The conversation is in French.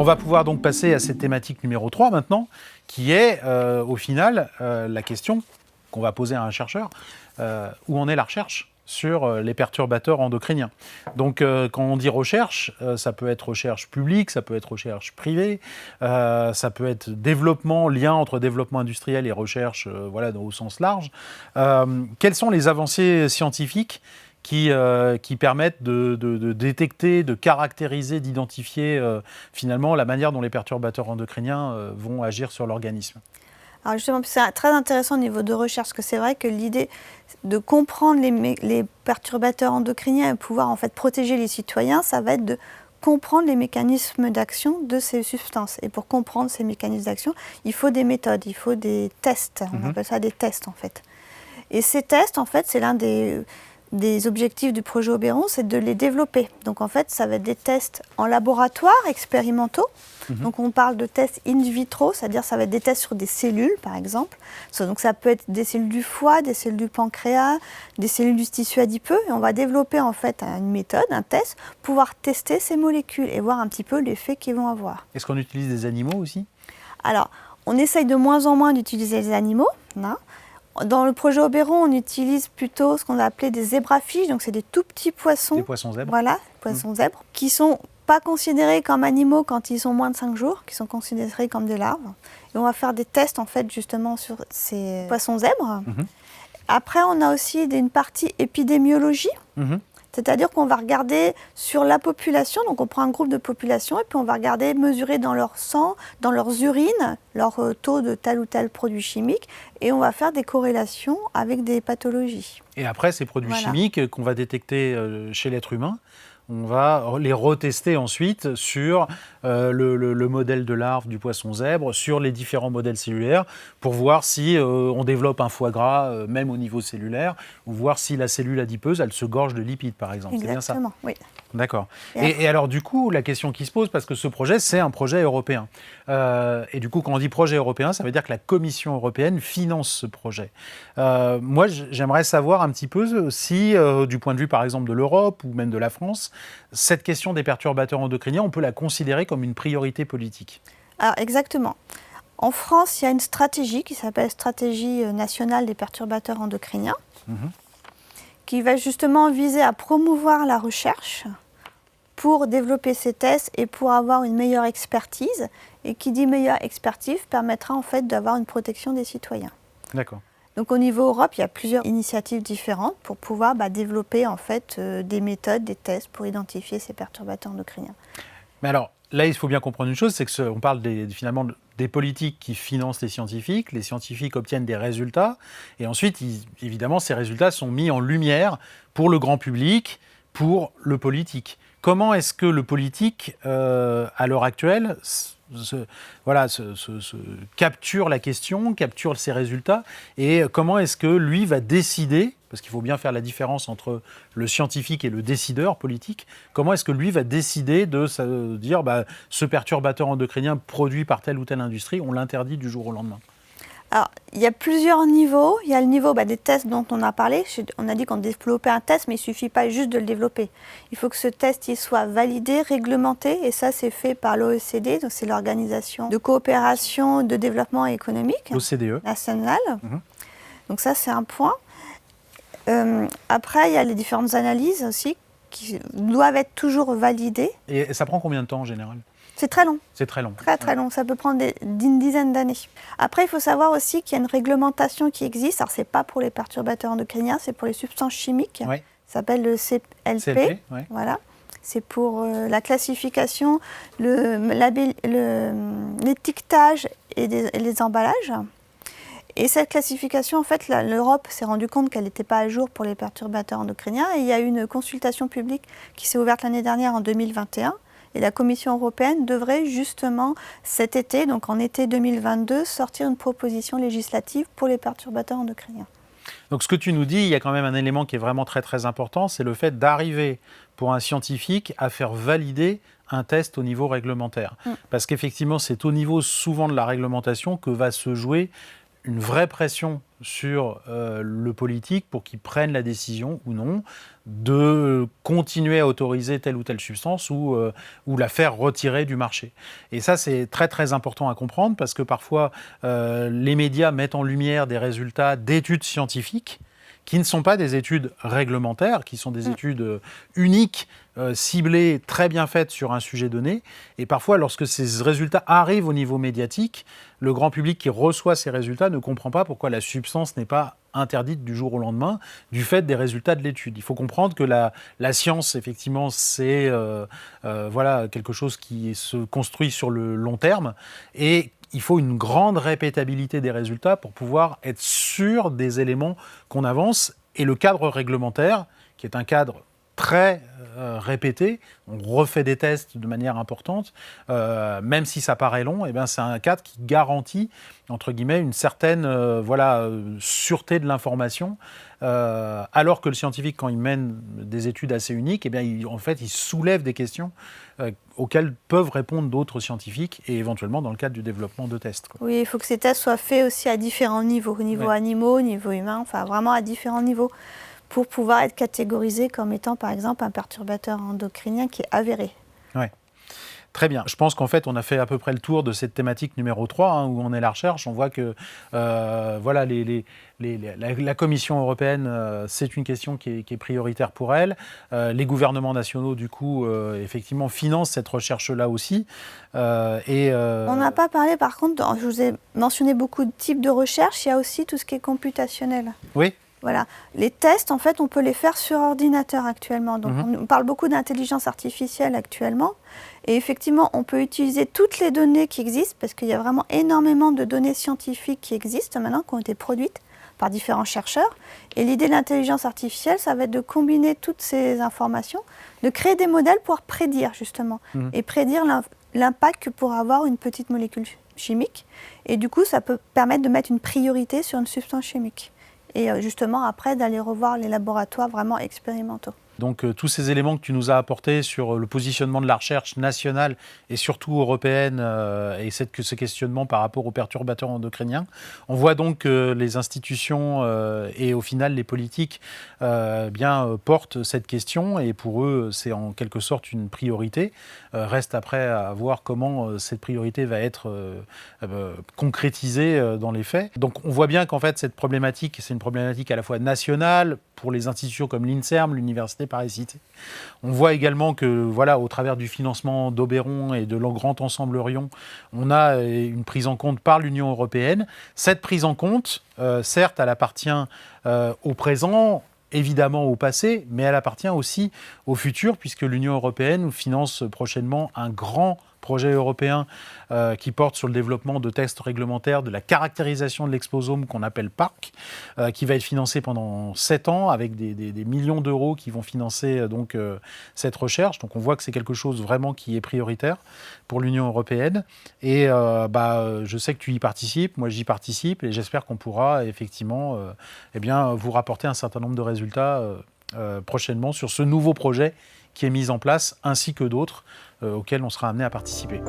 va pouvoir donc passer à cette thématique numéro 3 maintenant, qui est au final la question qu'on va poser à un chercheur, où en est la recherche sur les perturbateurs endocriniens. Donc quand on dit recherche, ça peut être recherche publique, ça peut être recherche privée, ça peut être développement, lien entre développement industriel et recherche, voilà, au sens large. Quelles sont les avancées scientifiques qui permettent de détecter, de caractériser, d'identifier finalement la manière dont les perturbateurs endocriniens vont agir sur l'organisme? Alors justement, c'est très intéressant au niveau de recherche, parce que c'est vrai que l'idée de comprendre les perturbateurs endocriniens et pouvoir en fait protéger les citoyens, ça va être de comprendre les mécanismes d'action de ces substances. Et pour comprendre ces mécanismes d'action, il faut des méthodes, il faut des tests. On appelle ça des tests en fait. Et ces tests, en fait, c'est l'un des objectifs du projet Oberon, c'est de les développer. Donc en fait, ça va être des tests en laboratoire, expérimentaux. Donc on parle de tests in vitro, c'est-à-dire ça va être des tests sur des cellules, par exemple. Donc ça peut être des cellules du foie, des cellules du pancréas, des cellules du tissu adipeux. Et on va développer en fait une méthode, un test, pour pouvoir tester ces molécules et voir un petit peu l'effet qu'ils vont avoir. Est-ce qu'on utilise des animaux aussi? Alors, on essaye de moins en moins d'utiliser les animaux, hein. Dans le projet Oberon, on utilise plutôt ce qu'on a appelé des zébrafiches, donc c'est des tout petits poissons. Des poissons zèbres? Voilà, poissons zèbres, qui sont pas considérés comme animaux quand ils ont moins de 5 jours, qui sont considérés comme des larves. Et on va faire des tests en fait justement sur ces poissons zèbres. Après, on a aussi une partie épidémiologie. C'est-à-dire qu'on va regarder sur la population, donc on prend un groupe de population et puis on va regarder, mesurer dans leur sang, dans leurs urines, leur taux de tel ou tel produit chimique et on va faire des corrélations avec des pathologies. Et après, ces produits chimiques qu'on va détecter chez l'être humain, on va les retester ensuite sur le modèle de larve du poisson zèbre, sur les différents modèles cellulaires, pour voir si on développe un foie gras, même au niveau cellulaire, ou voir si la cellule adipeuse, elle se gorge de lipides, par exemple. Exactement, c'est bien ça? Oui. D'accord. Et alors, du coup, la question qui se pose, parce que ce projet, c'est un projet européen. Et du coup, quand on dit projet européen, ça veut dire que la Commission européenne finance ce projet. Moi, j'aimerais savoir un petit peu si, du point de vue, par exemple, de l'Europe ou même de la France, cette question des perturbateurs endocriniens, on peut la considérer comme une priorité politique. Alors, exactement. En France, il y a une stratégie qui s'appelle Stratégie nationale des perturbateurs endocriniens, qui va justement viser à promouvoir la recherche pour développer ces tests et pour avoir une meilleure expertise. Et qui dit meilleure expertise permettra en fait d'avoir une protection des citoyens. D'accord. Donc au niveau Europe, il y a plusieurs initiatives différentes pour pouvoir développer en fait des méthodes, des tests pour identifier ces perturbateurs endocriniens. Mais alors, là, il faut bien comprendre une chose, c'est qu'on parle finalement des politiques qui financent les scientifiques obtiennent des résultats, et ensuite, évidemment, ces résultats sont mis en lumière pour le grand public, pour le politique. Comment est-ce que le politique, à l'heure actuelle, capture la question, capture ces résultats, et comment est-ce que lui va décider, parce qu'il faut bien faire la différence entre le scientifique et le décideur politique, comment est-ce que lui va décider de dire ce perturbateur endocrinien produit par telle ou telle industrie, on l'interdit du jour au lendemain? Alors, il y a plusieurs niveaux. Il y a le niveau des tests dont on a parlé. On a dit qu'on développait un test, mais il ne suffit pas juste de le développer. Il faut que ce test soit validé, réglementé, et ça, c'est fait par l'OECD, donc c'est l'Organisation de coopération de développement économique nationale. Donc ça, c'est un point. Après, il y a les différentes analyses aussi qui doivent être toujours validées. Et ça prend combien de temps en général? C'est très long. C'est très long. Très long. Ça peut prendre une dizaine d'années. Après, il faut savoir aussi qu'il y a une réglementation qui existe. Alors, ce n'est pas pour les perturbateurs endocriniens, c'est pour les substances chimiques. Ça s'appelle le CLP. Voilà. C'est pour la classification, l'étiquetage et les emballages. Et cette classification, en fait, l'Europe s'est rendue compte qu'elle n'était pas à jour pour les perturbateurs endocriniens. Et il y a eu une consultation publique qui s'est ouverte l'année dernière, en 2021. Et la Commission européenne devrait justement cet été, donc en été 2022, sortir une proposition législative pour les perturbateurs endocriniens. Donc ce que tu nous dis, il y a quand même un élément qui est vraiment très très important, c'est le fait d'arriver pour un scientifique à faire valider un test au niveau réglementaire. Parce qu'effectivement, c'est au niveau souvent de la réglementation que va se jouer une vraie pression sur le politique pour qu'il prenne la décision ou non de continuer à autoriser telle ou telle substance ou la faire retirer du marché. Et ça, c'est très très important à comprendre parce que parfois, les médias mettent en lumière des résultats d'études scientifiques qui ne sont pas des études réglementaires, qui sont des études uniques, ciblées, très bien faites sur un sujet donné. Et parfois, lorsque ces résultats arrivent au niveau médiatique, le grand public qui reçoit ces résultats ne comprend pas pourquoi la substance n'est pas interdite du jour au lendemain du fait des résultats de l'étude. Il faut comprendre que la science, effectivement, c'est voilà, quelque chose qui se construit sur le long terme et il faut une grande répétabilité des résultats pour pouvoir être sûr des éléments qu'on avance. Et le cadre réglementaire, qui est un cadre très répété, on refait des tests de manière importante, même si ça paraît long, eh bien c'est un cadre qui garantit, entre guillemets, une certaine sûreté de l'information, alors que le scientifique, quand il mène des études assez uniques, eh bien, il soulève des questions auxquelles peuvent répondre d'autres scientifiques et éventuellement dans le cadre du développement de tests. Quoi. Oui, il faut que ces tests soient faits aussi à différents niveaux, au niveau animaux, au niveau humain, enfin vraiment à différents niveaux, pour pouvoir être catégorisé comme étant par exemple un perturbateur endocrinien qui est avéré. Ouais. Très bien. Je pense qu'en fait, on a fait à peu près le tour de cette thématique numéro 3, où on est la recherche. On voit que voilà, la Commission européenne, c'est une question qui est prioritaire pour elle. Les gouvernements nationaux, du coup, effectivement, financent cette recherche-là aussi. On n'a pas parlé, par contre, je vous ai mentionné beaucoup de types de recherche, il y a aussi tout ce qui est computationnel. Oui. Voilà. Les tests, en fait, on peut les faire sur ordinateur actuellement. Donc, on parle beaucoup d'intelligence artificielle actuellement. Et effectivement, on peut utiliser toutes les données qui existent, parce qu'il y a vraiment énormément de données scientifiques qui existent maintenant, qui ont été produites par différents chercheurs. Et l'idée de l'intelligence artificielle, ça va être de combiner toutes ces informations, de créer des modèles pour prédire, justement, et prédire l'impact que pourra avoir une petite molécule chimique. Et du coup, ça peut permettre de mettre une priorité sur une substance chimique. Et justement, après, d'aller revoir les laboratoires vraiment expérimentaux. Donc tous ces éléments que tu nous as apportés sur le positionnement de la recherche nationale et surtout européenne et ce questionnement par rapport aux perturbateurs endocriniens, on voit donc que les institutions et au final les politiques portent cette question et pour eux c'est en quelque sorte une priorité. Reste après à voir comment cette priorité va être concrétisée dans les faits. Donc on voit bien qu'en fait cette problématique, c'est une problématique à la fois nationale pour les institutions comme l'INSERM, l'Université Paris-Cité. On voit également que, voilà, au travers du financement d'Oberon et de leur grand ensemble Rion, on a une prise en compte par l'Union européenne. Cette prise en compte, certes, elle appartient au présent, évidemment au passé, mais elle appartient aussi au futur, puisque l'Union européenne finance prochainement un grand projet européen qui porte sur le développement de tests réglementaires de la caractérisation de l'exposome qu'on appelle PARC, qui va être financé pendant 7 ans avec des millions d'euros qui vont financer cette recherche. Donc on voit que c'est quelque chose vraiment qui est prioritaire pour l'Union européenne. Et je sais que tu y participes, moi j'y participe et j'espère qu'on pourra effectivement vous rapporter un certain nombre de résultats prochainement sur ce nouveau projet qui est mis en place, ainsi que d'autres auxquels on sera amené à participer.